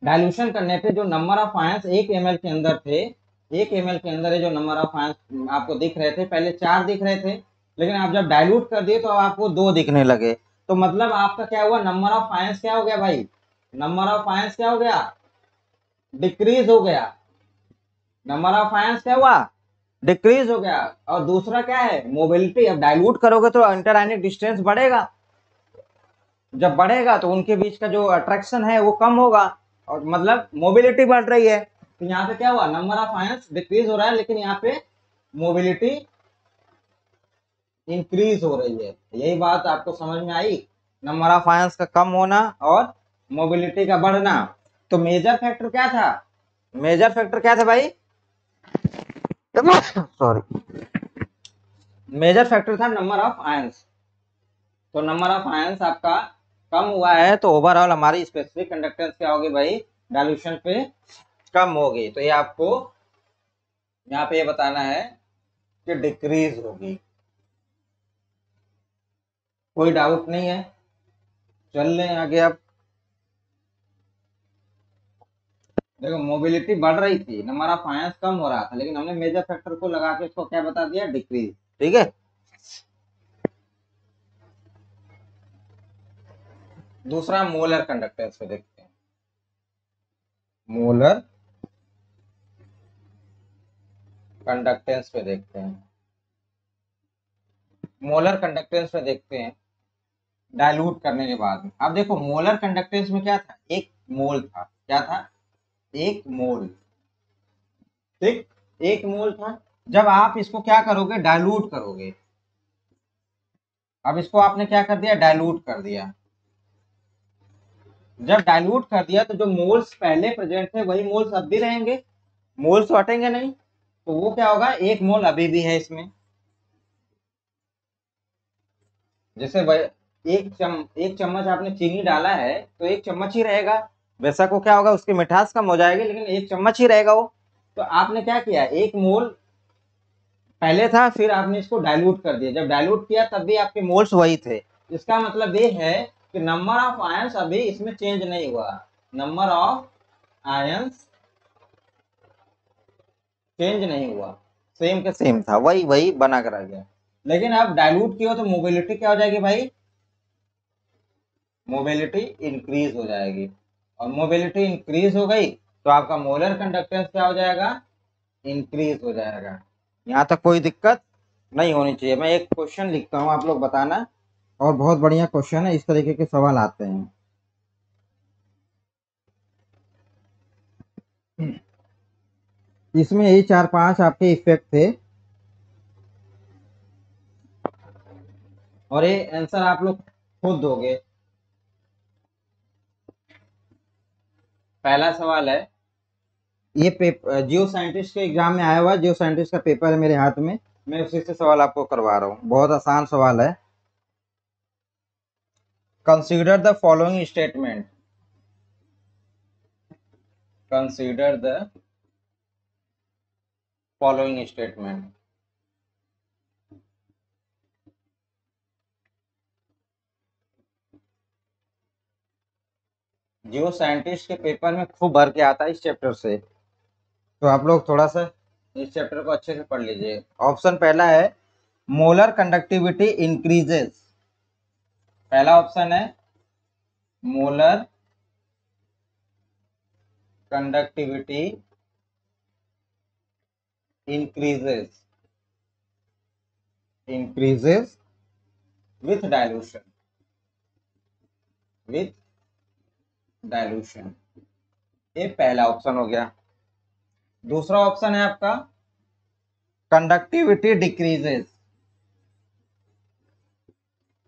डाइल्यूशन करने पे जो नंबर ऑफ आयंस 1 ml के अंदर थे, 1 ml के अंदर जो नंबर ऑफ आयंस आपको दिख रहे थे, पहले 4 दिख रहे थे, लेकिन आप जब डाइल्यूट कर दिए तो आपको 2 दिखने लगे। तो मतलब आपका क्या हुआ, नंबर ऑफ आयंस क्या हो गया भाई, नंबर ऑफ आयंस क्या हो गया, डिक्रीज हो गया। नंबर ऑफ आयंस क्या हुआ, डिक्रीज हो गया। और दूसरा क्या है, मोबिलिटी। अब डाइल्यूट करोगे तो इंटर आयनिक डिस्टेंस बढ़ेगा, जब बढ़ेगा तो उनके बीच का जो अट्रैक्शन है वो कम होगा, और मतलब मोबिलिटी बढ़ रही है। तो यहाँ पे क्या हुआ, नंबर ऑफ आयंस डिक्रीज हो रहा है, लेकिन यहाँ पे मोबिलिटी इंक्रीज हो रही है। यही बात आपको समझ में आई, नंबर ऑफ आयंस का कम होना और मोबिलिटी का बढ़ना। तो मेजर फैक्टर क्या था, मेजर फैक्टर क्या था भाई, सॉरी, मेजर फैक्टर था नंबर ऑफ आयंस। तो नंबर ऑफ आयंस आपका कम हुआ है, तो ओवरऑल हमारी स्पेसिफिक कंडक्टेंस क्या होगी भाई, डाइल्यूशन पे कम होगी। तो ये आपको यहाँ पे ये बताना है कि डिक्रीज होगी। कोई डाउट नहीं है, चल लें आगे। अब देखो, मोबिलिटी बढ़ रही थी, नंबर ऑफ आयंस कम हो रहा था, लेकिन हमने मेजर फैक्टर को लगा के इसको क्या बता दिया, डिक्रीज। ठीक है, दूसरा मोलर कंडक्टेंस पे देखते हैं। मोलर कंडक्टेंस पे देखते हैं, मोलर कंडक्टेंस पे देखते हैं डाइल्यूट करने के बाद। अब देखो, मोलर कंडक्टेंस में क्या था, 1 मोल था। क्या था, 1 मोल। ठीक, 1 मोल था। जब आप इसको क्या करोगे, डाइल्यूट करोगे, अब इसको आपने क्या कर दिया, डाइल्यूट कर दिया। जब डाइल्यूट कर दिया तो जो मोल्स पहले प्रेजेंट थे वही मोल्स अब भी रहेंगे, मोल्स हटेंगे नहीं। तो वो क्या होगा, 1 मोल अभी भी है इसमें। जैसे एक चम्मच आपने चीनी डाला है तो 1 चम्मच ही रहेगा। वैसा को क्या होगा, उसकी मिठास कम हो जाएगी, लेकिन 1 चम्मच ही रहेगा वो। तो आपने क्या किया, 1 मोल पहले था, फिर आपने इसको डाइल्यूट कर दिया। जब डाइल्यूट किया तब भी आपके मोल्स वही थे। इसका मतलब ये है कि नंबर ऑफ आयंस अभी इसमें चेंज नहीं हुआ, नंबर ऑफ आयंस चेंज नहीं हुआ, सेम के सेम था, वही वही बना कर आ गया। लेकिन अब डाइल्यूट किया तो मोबिलिटी क्या हो जाएगी भाई, मोबिलिटी इंक्रीज हो जाएगी। और मोबिलिटी इंक्रीज हो गई तो आपका मोलर कंडक्टेंस क्या हो जाएगा, इंक्रीज हो जाएगा। यहाँ तक कोई दिक्कत नहीं होनी चाहिए। मैं एक क्वेश्चन लिखता हूँ, आप लोग बताना, और बहुत बढ़िया क्वेश्चन है, इस तरीके के सवाल आते हैं। इसमें यही 4-5 आपके इफेक्ट थे, और ये आंसर आप लोग खुद दोगे। पहला सवाल है, ये पेपर जियो साइंटिस्ट के एग्जाम में आया हुआ, जियो साइंटिस्ट का पेपर है मेरे हाथ में, मैं उसी से सवाल आपको करवा रहा हूँ। बहुत आसान सवाल है। Consider the following statement, consider the following statement. Jio scientist के पेपर में खूब भर के आता है इस चैप्टर से, तो आप लोग थोड़ा सा इस चैप्टर को अच्छे से पढ़ लीजिए। ऑप्शन पहला है, मोलर कंडक्टिविटी इंक्रीजेस। पहला ऑप्शन है, molar conductivity increases, increases with dilution, with dilution. ये पहला ऑप्शन हो गया। दूसरा ऑप्शन है आपका, conductivity decreases,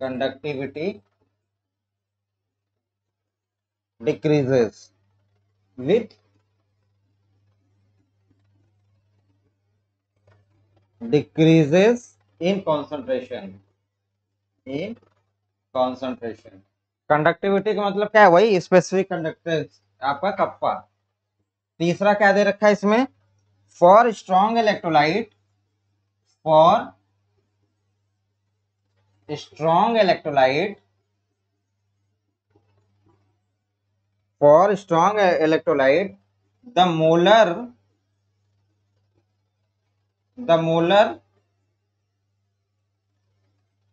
conductivity decreases with decreases in concentration, in concentration. Conductivity का मतलब क्या है, वही स्पेसिफिक कंडक्टेंस आपका कप्पा। तीसरा क्या दे रखा है इसमें, for strong electrolyte, for strong electrolyte, the molar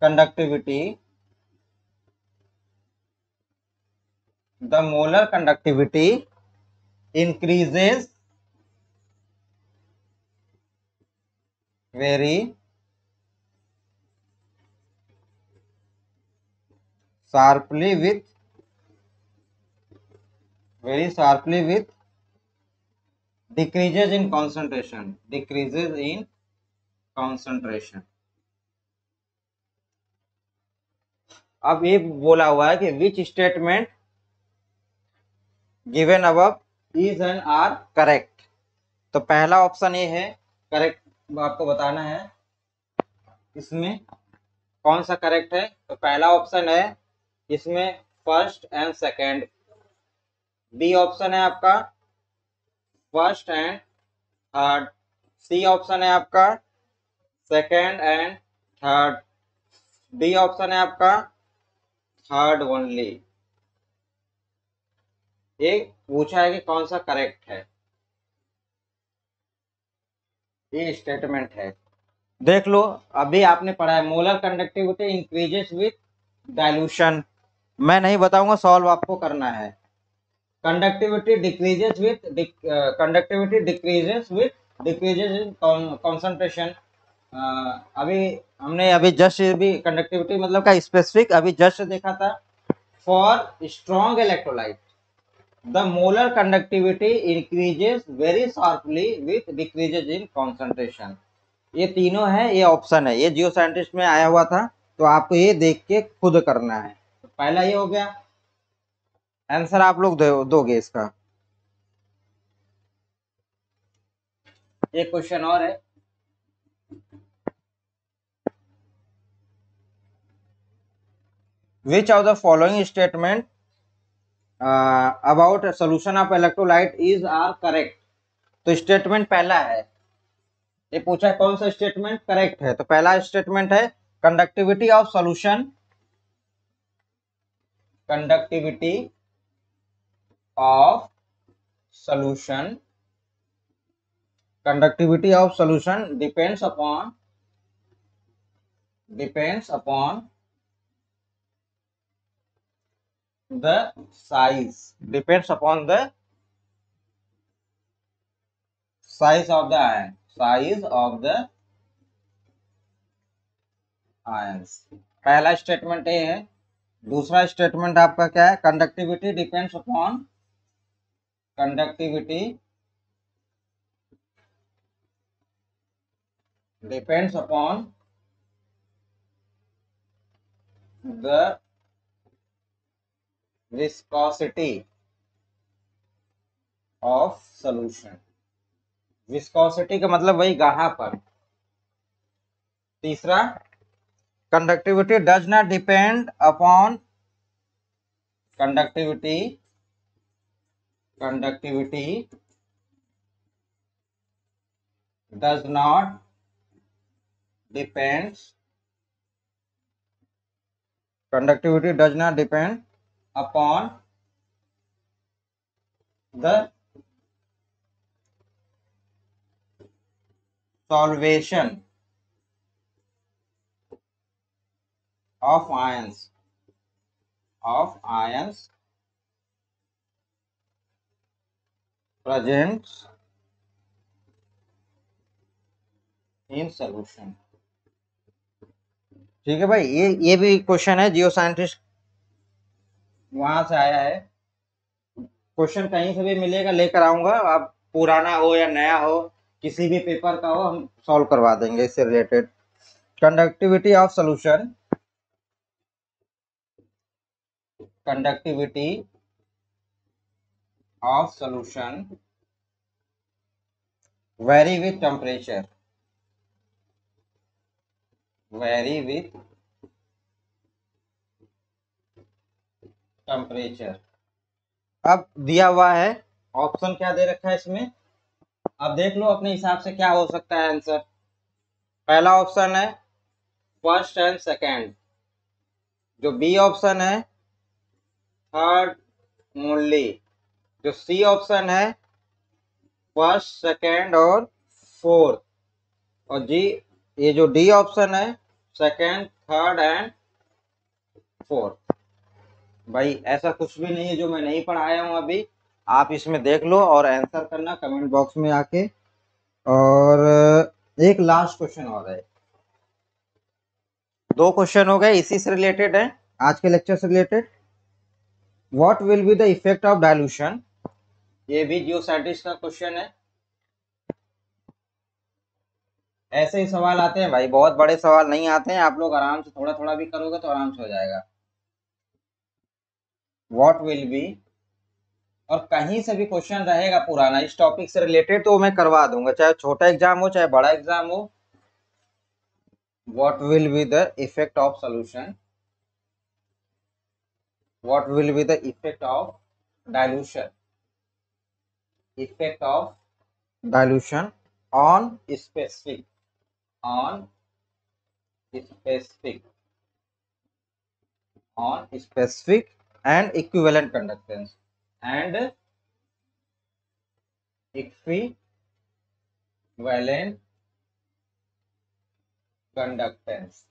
conductivity increases very sharply with decreases in concentration. अब ये बोला हुआ है कि which statement given above is and are correct. तो पहला ऑप्शन ये है करेक्ट, आपको बताना है इसमें कौन सा करेक्ट है। तो पहला ऑप्शन है इसमें first and second, B option है आपका first and third, C option है आपका second and third, D option है आपका थर्ड ओनली। ये पूछा है कि कौन सा करेक्ट है, ये स्टेटमेंट है। देख लो, अभी आपने पढ़ा है molar conductivity increases with dilution. मैं नहीं बताऊंगा, सॉल्व आपको करना है। Conductivity decreases in concentration. अभी जस्ट भी कंडक्टिविटी मतलब का स्पेसिफिक अभी जस्ट देखा था। For strong electrolyte the molar conductivity increases very sharply with decreases in concentration. ये तीनों है, ये ऑप्शन है, ये जियो साइंटिस्ट में आया हुआ था, तो आपको ये देख के खुद करना है। तो पहला ये हो गया, आंसर आप लोग दोगे इसका। एक क्वेश्चन और है, which of the following statement about solution of electrolyte is are correct. तो स्टेटमेंट पहला है, ये पूछा है कौन सा स्टेटमेंट करेक्ट है। तो पहला स्टेटमेंट है conductivity of solution depends upon the size of the ions। पहला स्टेटमेंट ये है। दूसरा स्टेटमेंट आपका क्या है, conductivity depends upon the viscosity of solution. Viscosity का मतलब वही गाढ़ापन। तीसरा, conductivity does not depend upon conductivity does not depend upon the solvation of ions present in solution। ठीक है भाई, ये भी क्वेश्चन है, जियो साइंटिस्ट वहां से आया है। क्वेश्चन कहीं से भी मिलेगा लेकर आऊंगा, आप पुराना हो या नया हो, किसी भी पेपर का हो, हम सॉल्व करवा देंगे इससे related. Conductivity of solution vary with temperature अब दिया हुआ है ऑप्शन, क्या दे रखा है इसमें, अब देख लो अपने हिसाब से क्या हो सकता है आंसर। पहला ऑप्शन है फर्स्ट एंड सेकंड, जो बी ऑप्शन है थर्ड ओनली, जो सी ऑप्शन है फर्स्ट सेकंड और फोर्थ, और जी ये जो डी ऑप्शन है सेकंड थर्ड एंड फोर्थ। भाई ऐसा कुछ भी नहीं है जो मैं नहीं पढ़ाया हूं अभी, आप इसमें देख लो और आंसर करना कमेंट बॉक्स में आके। और एक लास्ट क्वेश्चन और है, दो क्वेश्चन हो गए इसी से रिलेटेड है, आज के लेक्चर से related. What will be the effect of dilution, ये भी जियो साइंटिस्ट का क्वेश्चन है। ऐसे ही सवाल आते हैं भाई, बहुत बड़े सवाल नहीं आते हैं, आप लोग आराम से थोड़ा थोड़ा भी करोगे तो आराम से हो जाएगा। व्हाट विल बी, और कहीं से भी क्वेश्चन रहेगा पुराना इस टॉपिक से रिलेटेड तो मैं करवा दूंगा, चाहे छोटा एग्जाम हो चाहे बड़ा एग्जाम हो। What will be the effect of solution, what will be the effect of dilution, effect of dilution on specific, on specific, on specific and equivalent conductance and equivalent conductance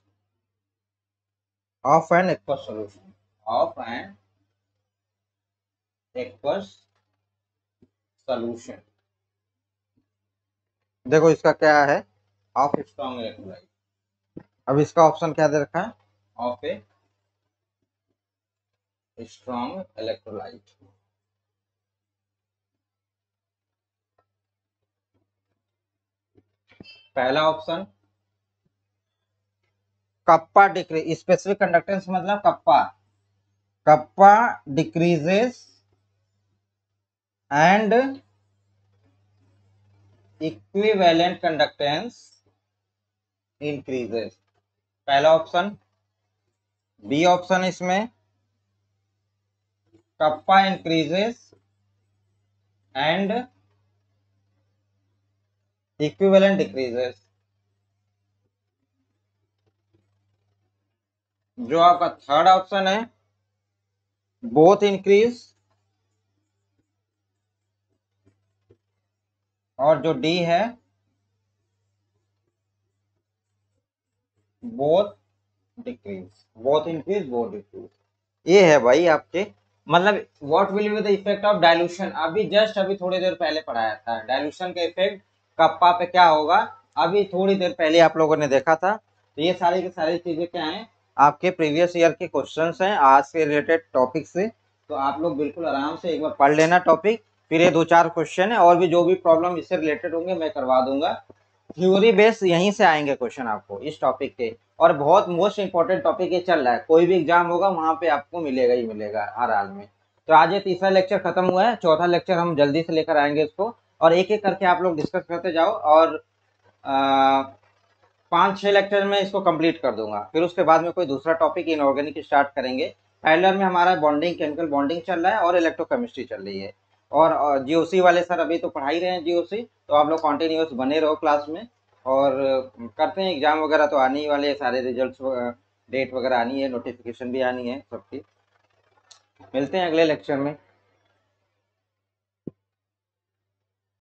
of an aqueous solution, of an aqueous solution। देखो इसका क्या है, ऑफ स्ट्रॉन्ग इलेक्ट्रोलाइट। अब इसका ऑप्शन क्या दे रखा है, ऑफ ए स्ट्रॉन्ग इलेक्ट्रोलाइट। पहला option kappa decrease, specific conductance मतलब kappa, kappa decreases and equivalent conductance increases, पहला ऑप्शन। बी ऑप्शन इसमें kappa increases and equivalent decreases. जो आपका थर्ड ऑप्शन है बोथ इंक्रीज, और जो डी है both decrease, both increase both decrease. ये है भाई आपके, मतलब what will be the effect of dilution, अभी जस्ट अभी थोड़ी देर पहले पढ़ाया था डाइल्यूशन का इफेक्ट कप्पा पे क्या होगा, अभी थोड़ी देर पहले आप लोगों ने देखा था। तो ये सारी की सारी चीजें क्या हैं, आपके प्रीवियस ईयर के क्वेश्चंस हैं आज से रिलेटेड टॉपिक से। तो आप लोग बिल्कुल आराम से एक बार पढ़ लेना टॉपिक, फिर ये दो चार क्वेश्चन है और भी जो भी प्रॉब्लम इससे रिलेटेड होंगे मैं करवा दूंगा। थ्योरी बेस यहीं से आएंगे क्वेश्चन आपको इस टॉपिक के, और बहुत मोस्ट इंपॉर्टेंट टॉपिक ये चल रहा है, कोई भी एग्जाम होगा वहां पे आपको मिलेगा ही मिलेगा हर हाल में। तो आज ये तीसरा लेक्चर खत्म हुआ है, चौथा लेक्चर हम जल्दी से लेकर आएंगे इसको, और एक एक करके आप लोग डिस्कस करते जाओ, और 5-6 लेक्चर में इसको कंप्लीट कर दूंगा। फिर उसके बाद में कोई दूसरा टॉपिक इनऑर्गेनिक स्टार्ट करेंगे। पैरेलल में हमारा बॉन्डिंग, केमिकल बॉन्डिंग चल रहा है और इलेक्ट्रोकेमिस्ट्री चल रही है, और जीओसी वाले सर अभी तो पढ़ा ही रहे हैं जीओसी, तो आप लोग कॉन्टिन्यूस बने रहो क्लास में। और करते हैं, एग्जाम वगैरह तो आने ही वाले हैं, सारे रिजल्ट्स डेट वगैरह आनी है, नोटिफिकेशन भी आनी है सबकी। मिलते हैं अगले लेक्चर में।